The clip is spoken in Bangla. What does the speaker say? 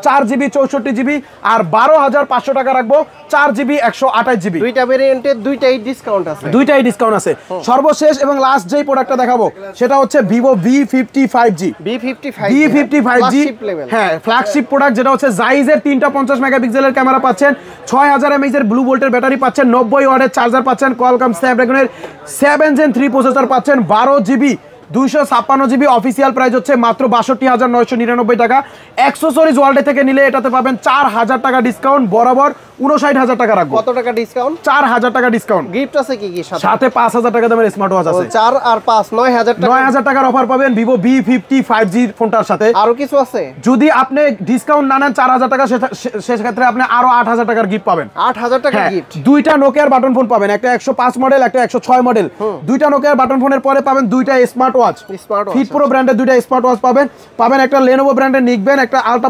4GB 64GB আর 12,500 টাকা রাখবো 4GB 128GB। দুইটা ভেরিয়েন্টের দুইটাই ডিসকাউন্ট আছে, সর্বশেষ এবং লাস্ট যেই প্রোডাক্টটা দেখাবো সেটা হচ্ছে Vivo V55G। V55G হ্যাঁ ফ্ল্যাগশিপ প্রোডাক্ট, যেটা হচ্ছে জাইজের 3টা 50 মেগাপিক্সেলের ক্যামেরা পাচ্ছেন, 6000 mAh এর ব্লু ভোল্টের ব্যাটারি পাচ্ছেন, 90 ওয়াটের চার্জার পাচ্ছেন, কোয়ালকম স্ন্যাপড্রাগনের 7 Gen 3 প্রসেসর পাচ্ছেন, 12GB 256GB। অফিসিয়াল প্রাইস হচ্ছে মাত্র 62,999 টাকা। অ্যাক্সেসরিজ ওয়ার্ল্ড থেকে নিলে এটাতে পাবেন 4000 টাকা ডিসকাউন্ট, বরাবর 59,000 টাকা রাখবো। কত টাকা ডিসকাউন্ট? 4000 টাকা ডিসকাউন্ট। গিফট আছে কি কি সাথে 5000 টাকা দামের স্মার্ট ওয়াচ আছে। 4 আর 5 9000 টাকার অফার পাবেন Vivo V55G ফোনটার সাথে। আরো কিছু আছে, যদি আপনি ডিসকাউন্ট না নেন 4000 টাকা, সেক্ষেত্রে আপনি আরো 8000 টাকার গিফট পাবেন। 8000 টাকা গিফট। দুইটা নোকিয়ার বাটন ফোন পাবেন, একটা 105 মডেল, একটা 106 মডেল। দুইটা নোকিয়ার বাটন ফোনের পরে পাবেন দুইটা স্মার্ট ওয়াচ, ফিট প্রো ব্র্যান্ডের দুইটা স্মার্ট ওয়াচ পাবেন একটা লেনোভো ব্র্যান্ডের নিকবেন, একটা আলট্রা